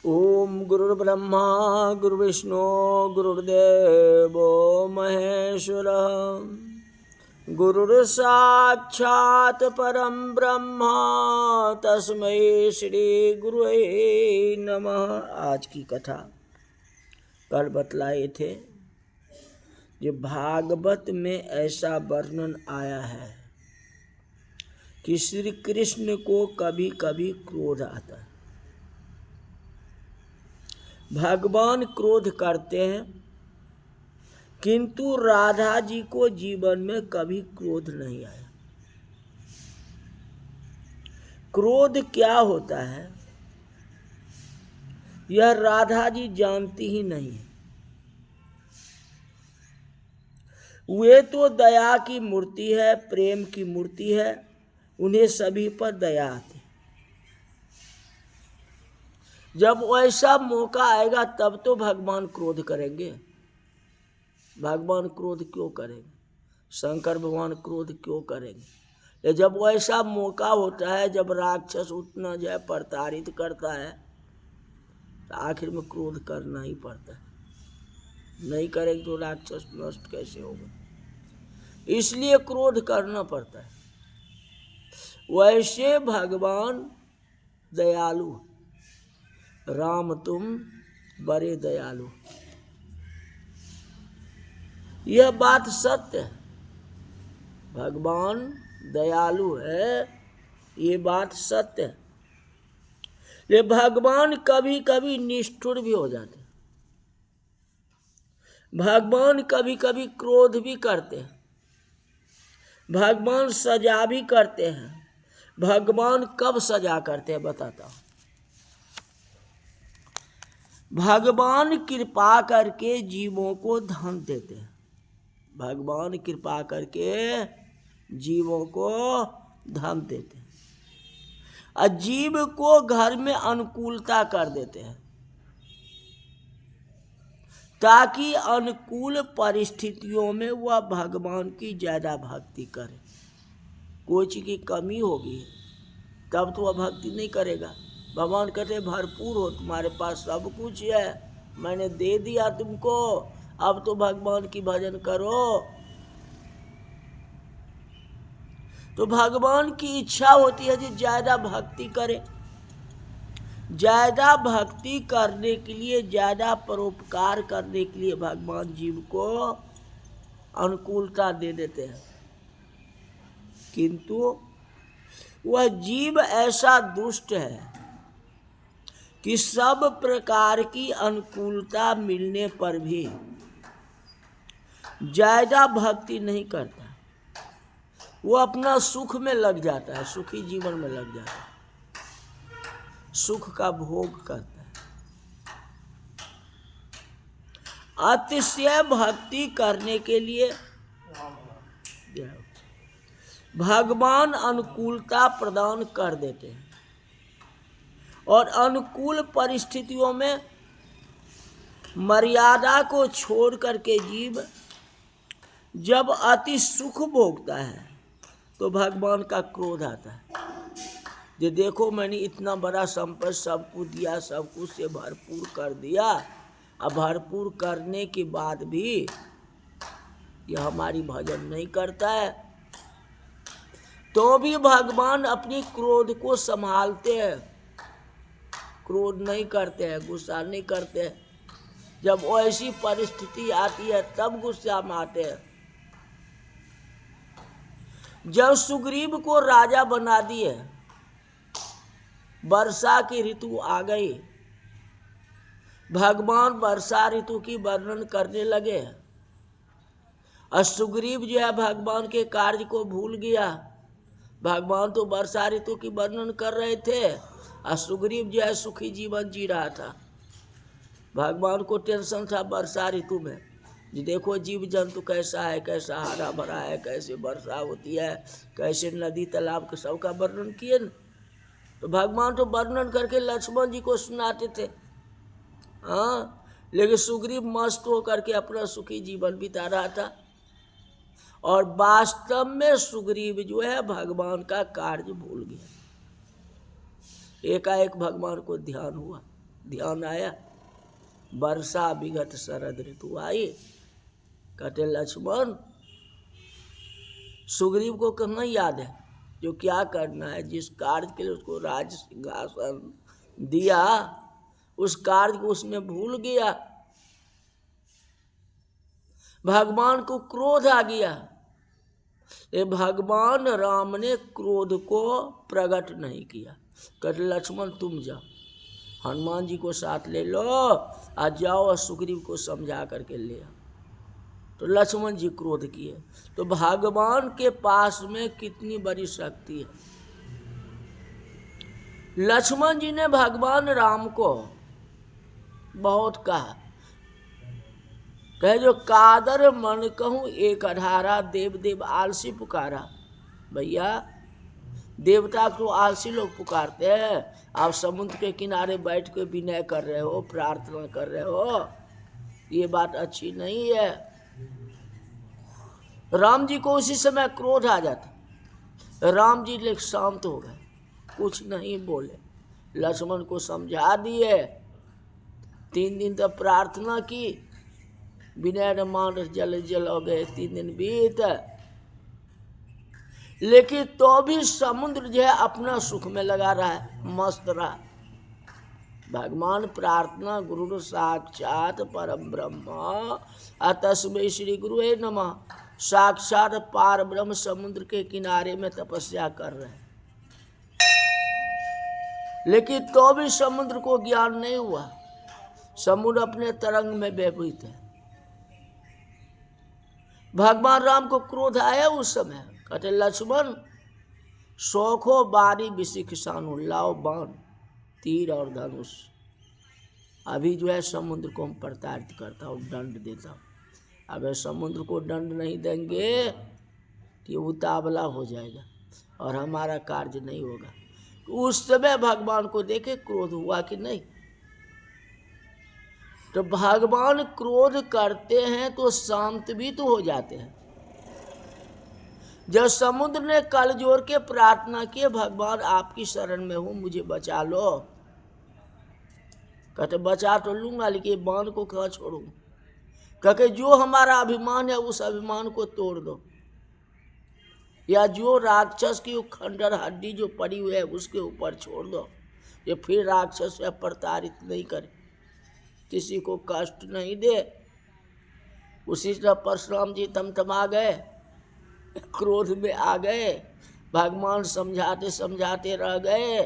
ओम गुरुर्ब्रह्मा गुरुर्विष्णु गुरुर्देवो महेश्वरः गुरुर्साक्षात् परं ब्रह्म तस्मै श्री गुरुवे नमः। आज की कथा कल बतलाए थे। जो भागवत में ऐसा वर्णन आया है कि श्री कृष्ण को कभी कभी क्रोध आता है। भगवान क्रोध करते हैं, किंतु राधा जी को जीवन में कभी क्रोध नहीं आया। क्रोध क्या होता है यह राधा जी जानती ही नहीं है। वे तो दया की मूर्ति है, प्रेम की मूर्ति है, उन्हें सभी पर दया आती। जब ऐसा मौका आएगा तब तो भगवान क्रोध करेंगे। भगवान क्रोध क्यों करेंगे? शंकर भगवान क्रोध क्यों करेंगे? जब ऐसा मौका होता है, जब राक्षस उतना जो है प्रताड़ित करता है, तो आखिर में क्रोध करना ही पड़ता है। नहीं करेंगे तो राक्षस नष्ट कैसे होगा? इसलिए क्रोध करना पड़ता है। वैसे भगवान दयालु, राम तुम बड़े दयालु, यह बात सत्य है। भगवान दयालु है, ये बात सत्य है। ये भगवान कभी कभी निष्ठुर भी हो जाते हैं। भगवान कभी कभी क्रोध भी करते हैं। भगवान सजा भी करते हैं। भगवान कब सजा करते हैं बताता हूं। भगवान कृपा करके जीवों को धन देते हैं। भगवान कृपा करके जीवों को धन देते हैं, अजीब को घर में अनुकूलता कर देते हैं, ताकि अनुकूल परिस्थितियों में वह भगवान की ज्यादा भक्ति करे। कोई चीज की कमी होगी तब तो वह भक्ति नहीं करेगा। भगवान कहते भरपूर हो, तुम्हारे पास सब कुछ है, मैंने दे दिया तुमको, अब तो भगवान की भजन करो। तो भगवान की इच्छा होती है कि ज्यादा भक्ति करे। ज्यादा भक्ति करने के लिए, ज्यादा परोपकार करने के लिए भगवान जीव को अनुकूलता दे देते हैं। किंतु वह जीव ऐसा दुष्ट है कि सब प्रकार की अनुकूलता मिलने पर भी ज्यादा भक्ति नहीं करता। वो अपना सुख में लग जाता है, सुखी जीवन में लग जाता है, सुख का भोग करता है। अतिशय भक्ति करने के लिए भगवान अनुकूलता प्रदान कर देते हैं, और अनुकूल परिस्थितियों में मर्यादा को छोड़ करके जीव जब अति सुख भोगता है तो भगवान का क्रोध आता है। ये देखो मैंने इतना बड़ा संपत्ति सबको दिया, सब कुछ से भरपूर कर दिया, अब भरपूर करने के बाद भी यह हमारी भजन नहीं करता है। तो भी भगवान अपनी क्रोध को संभालते हैं, क्रोध नहीं करते हैं, गुस्सा नहीं करते हैं। जब ऐसी परिस्थिति आती है तब गुस्सा में आते हैं। जब सुग्रीव को राजा बना दिए, वर्षा की ऋतु आ गई, भगवान वर्षा ऋतु की वर्णन करने लगे, और सुग्रीव जो है भगवान के कार्य को भूल गया। भगवान तो वर्षा ऋतु की वर्णन कर रहे थे और सुग्रीव जो है सुखी जीवन जी रहा था। भगवान को टेंशन था वर्षा ऋतु में, जी देखो जीव जंतु कैसा है, कैसा हरा भरा है, कैसे वर्षा होती है, कैसे नदी तालाब के सबका वर्णन किए न। तो भगवान तो वर्णन करके लक्ष्मण जी को सुनाते थे, हाँ, लेकिन सुग्रीव मस्त होकर के अपना सुखी जीवन बिता रहा था। और वास्तव में सुग्रीव जो है भगवान का कार्य भूल गया। एकाएक भगवान को ध्यान हुआ, ध्यान आया। वर्षा विगत शरद ऋतु आई। कहते लक्ष्मण सुग्रीव को कहना याद है जो क्या करना है, जिस कार्य के लिए उसको राज सिंहासन दिया उस कार्य को उसने भूल गया। भगवान को क्रोध आ गया। ये भगवान राम ने क्रोध को प्रकट नहीं किया। कहते लक्ष्मण तुम जाओ, हनुमान जी को साथ ले लो और जाओ और सुग्रीव को समझा करके ले आओ। तो लक्ष्मण जी क्रोध किए। तो भगवान के पास में कितनी बड़ी शक्ति है। लक्ष्मण जी ने भगवान राम को बहुत कहा, कहे जो कादर मन कहूँ एक अठारा देव देव आलसी पुकारा। भैया देवता को आलसी लोग पुकारते हैं, आप समुद्र के किनारे बैठ के विनय कर रहे हो, प्रार्थना कर रहे हो, ये बात अच्छी नहीं है। राम जी को उसी समय क्रोध आ जाता। राम जी लेकिन शांत हो गए, कुछ नहीं बोले, लक्ष्मण को समझा दिए। 3 दिन तक प्रार्थना की, विनय मानस जल जल हो गए। 3 दिन बीत, लेकिन तो भी समुद्र जो है अपना सुख में लगा रहा है, मस्त रहा। भगवान प्रार्थना गुरु साक्षात परम ब्रह्म तस्मै श्री गुरुवे नमः, साक्षात पार ब्रह्म समुद्र के किनारे में तपस्या कर रहे हैं। लेकिन तो भी समुद्र को ज्ञान नहीं हुआ, समुद्र अपने तरंग में व्यवहित है। भगवान राम को क्रोध आया उस समय। कहते लक्ष्मण शोखो बारी विशिख सानु, लाओ बाण तीर और धनुष। अभी जो है समुद्र को हम प्रताड़ित करता हूँ, दंड देता हूँ। अगर समुद्र को दंड नहीं देंगे तो उतावला हो जाएगा और हमारा कार्य नहीं होगा। तो उस समय भगवान को देखे क्रोध हुआ कि नहीं। तो भगवान क्रोध करते हैं तो शांत भी तो हो जाते हैं। जब समुद्र ने कल जोड़ के प्रार्थना की, भगवान आपकी शरण में हूं, मुझे बचा लो। कहते बचा तो लूंगा, लेकिन बाण को कहाँ छोड़ूं। कहते जो हमारा अभिमान है उस अभिमान को तोड़ दो, या जो राक्षस की खंडर हड्डी जो पड़ी हुई है उसके ऊपर छोड़ दो, ये फिर राक्षस से प्रताड़ित नहीं करे, किसी को कष्ट नहीं दे। उसी तरह परशुराम जी तमतमा गए, क्रोध में आ गए। भगवान समझाते समझाते रह गए,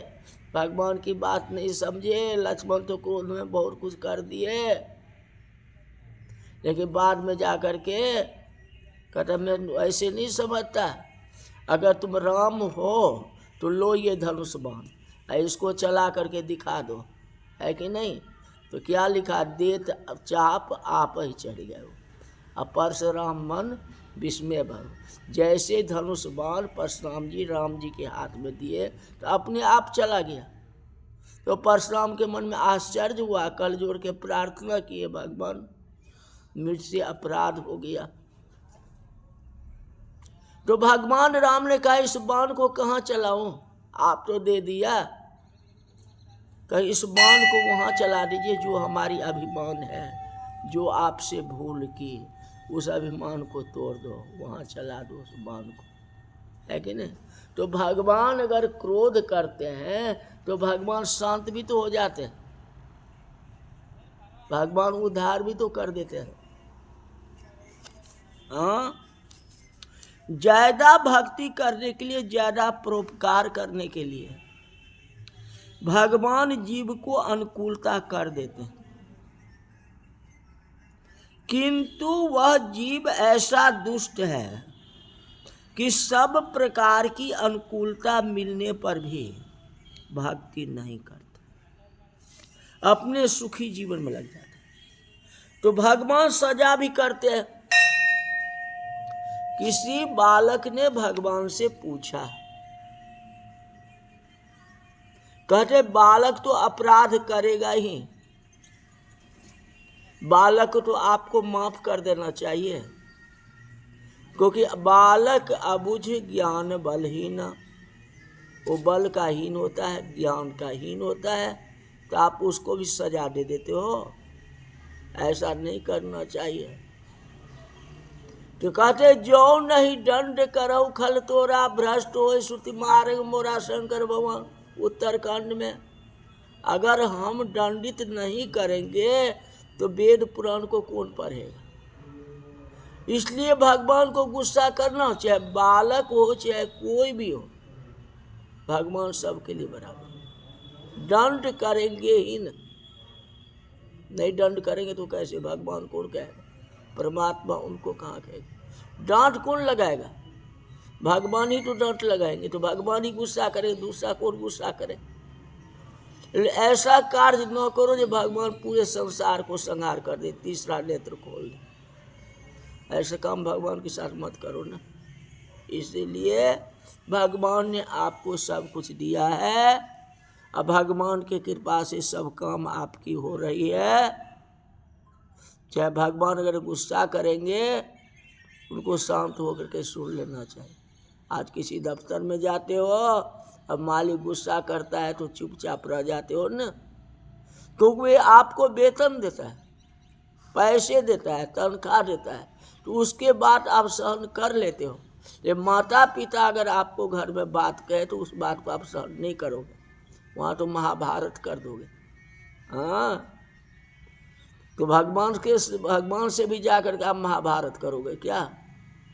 भगवान की बात नहीं समझे। लक्ष्मण तो क्रोध में बहुत कुछ कर दिए, लेकिन बाद में जा कर के कहता मैं ऐसे नहीं समझता, अगर तुम राम हो तो लो ये धनुष बाण, इसको चला करके दिखा दो, है कि नहीं। तो क्या लिखा, देत चाप आप ही चढ़ गए हो, अब परशुराम मन विस्मय भर। जैसे धनुष बाण परशुराम जी राम जी के हाथ में दिए तो अपने आप चला गया। तो परशुराम के मन में आश्चर्य हुआ, कल जोड़ के प्रार्थना किए, भगवान मुझसे अपराध हो गया। तो भगवान राम ने कहा इस बाण को कहाँ चलाऊं, आप तो दे दिया, कहीं इस बाण को वहां चला दीजिए जो हमारी अभिमान है, जो आपसे भूल की, उस अभिमान को तोड़ दो, वहां चला दो उस बाण को, है कि नहीं। तो भगवान अगर क्रोध करते हैं तो भगवान शांत भी तो हो जाते हैं, भगवान उद्धार भी तो कर देते हैं। हाँ, ज्यादा भक्ति करने के लिए, ज्यादा परोपकार करने के लिए भगवान जीव को अनुकूलता कर देते हैं, किंतु वह जीव ऐसा दुष्ट है कि सब प्रकार की अनुकूलता मिलने पर भी भक्ति नहीं करता, अपने सुखी जीवन में लग जाता। तो भगवान सजा भी करते हैं। किसी बालक ने भगवान से पूछा, कहते बालक तो अपराध करेगा ही, बालक तो आपको माफ कर देना चाहिए, क्योंकि बालक अबुझ ज्ञान बलहीन, वो बल का हीन होता है, ज्ञान का हीन होता है, तो आप उसको भी सजा दे देते हो। ऐसा नहीं करना चाहिए। तो कहते जो नहीं दंड करो खल तोरा भ्रष्ट हो श्रुति मार्ग मोरा शंकर भगवान। उत्तरकांड में अगर हम दंडित नहीं करेंगे तो वेद पुराण को कौन पढ़ेगा। इसलिए भगवान को गुस्सा करना, चाहे बालक हो चाहे कोई भी हो, भगवान सबके लिए बराबर। दंड करेंगे ही नहीं दंड करेंगे तो कैसे, भगवान कौन कहेगा, परमात्मा उनको कहाँ कहेगा। डांट कौन लगाएगा, भगवान ही तो डांट लगाएंगे। तो भगवान ही गुस्सा करे, दूसरा कौन गुस्सा करे। ऐसा कार्य न करो जो भगवान पूरे संसार को संहार कर दे, तीसरा नेत्र खोल दे। ऐसा काम भगवान के साथ मत करो ना। इसीलिए भगवान ने आपको सब कुछ दिया है। अब भगवान के कृपा से सब काम आपकी हो रही है। चाहे भगवान अगर गुस्सा करेंगे उनको शांत होकर के सुन लेना चाहिए। आज किसी दफ्तर में जाते हो, अब मालिक गुस्सा करता है तो चुपचाप रह जाते हो ना, क्योंकि वे आपको वेतन देता है, पैसे देता है, तनख्वाह देता है, तो उसके बाद आप सहन कर लेते हो। ये माता पिता अगर आपको घर में बात कहे तो उस बात को आप सहन नहीं करोगे, वहाँ तो महाभारत कर दोगे। हाँ, तो भगवान से भी जाकर के आप महाभारत करोगे क्या।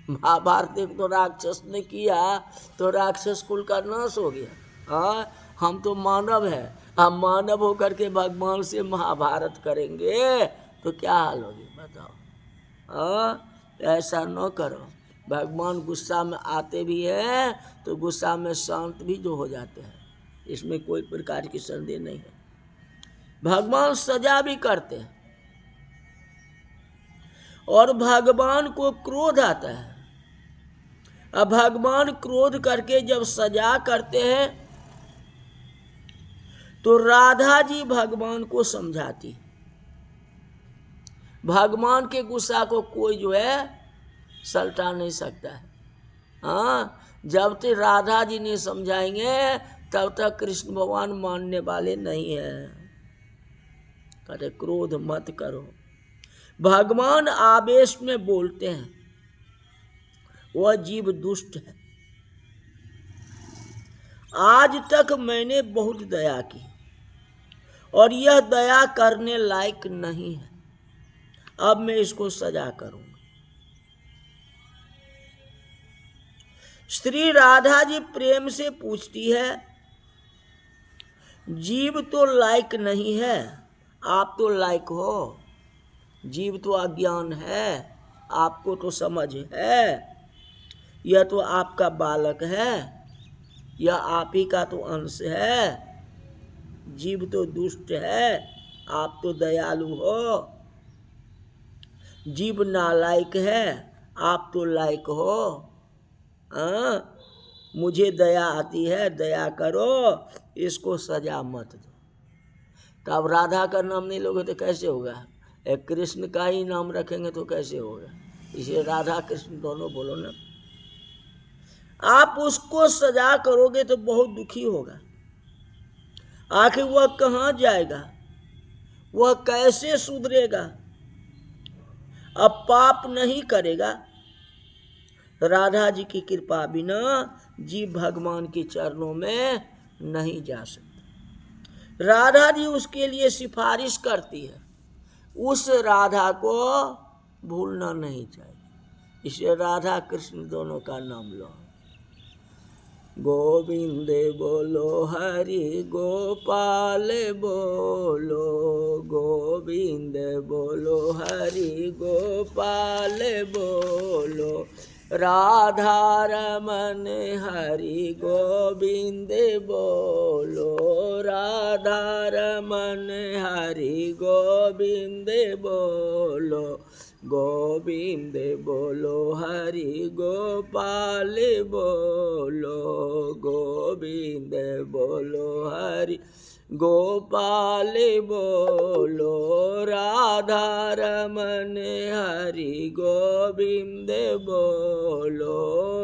महाभारत एक तो राक्षस ने किया तो राक्षस कुल का नाश हो गया। हाँ, हम तो मानव है, हम मानव होकर के भगवान से महाभारत करेंगे तो क्या हाल होगी बताओ। हाँ, ऐसा न करो। भगवान गुस्सा में आते भी हैं तो गुस्सा में शांत भी जो हो जाते हैं, इसमें कोई प्रकार की संदेह नहीं है। भगवान सजा भी करते हैं और भगवान को क्रोध आता है। अब भगवान क्रोध करके जब सजा करते हैं तो राधा जी भगवान को समझाती। भगवान के गुस्सा को कोई जो है सलटा नहीं सकता है। हाँ, जब तक राधा जी नहीं समझाएंगे तब तक कृष्ण भगवान मानने वाले नहीं हैं। कहते क्रोध मत करो। भगवान आवेश में बोलते हैं, वह जीव दुष्ट है। आज तक मैंने बहुत दया की और यह दया करने लायक नहीं है, अब मैं इसको सजा करूंगा। श्री राधा जी प्रेम से पूछती है, जीव तो लायक नहीं है, आप तो लायक हो। जीव तो अज्ञान है, आपको तो समझ है। यह तो आपका बालक है, यह आप ही का तो अंश है। जीव तो दुष्ट है, आप तो दयालु हो। जीव नालायक है, आप तो लायक हो। हाँ, मुझे दया आती है, दया करो, इसको सजा मत दो। तो अब राधा का नाम नहीं लोगे तो कैसे होगा, एक कृष्ण का ही नाम रखेंगे तो कैसे होगा। इसे राधा कृष्ण दोनों बोलो ना। आप उसको सजा करोगे तो बहुत दुखी होगा। आखिर वह कहाँ जाएगा, वह कैसे सुधरेगा। अब पाप नहीं करेगा। राधा जी की कृपा बिना जीव भगवान के चरणों में नहीं जा सकता। राधा जी उसके लिए सिफारिश करती है, उस राधा को भूलना नहीं चाहिए। इसे राधा कृष्ण दोनों का नाम लो। गोविंद बोलो हरि गोपाल बोलो, गोविंद बोलो हरि गोपाल बोलो, राधा रमन हरि गोविंद बोलो, राधा रमन हरि गोविंद बोलो, गोविंद बोलो हरि गोपाल बोलो, गोविंद बोलो हरि गोपाल बोलो, राधा रमन हरि गोविंद बोलो,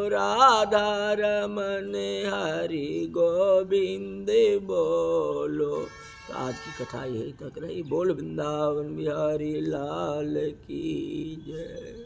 राधा रमन हरि गोविंद बोलो, तो आज की कथा यही तक रही। बोल वृंदावन बिहारी लाल की जय।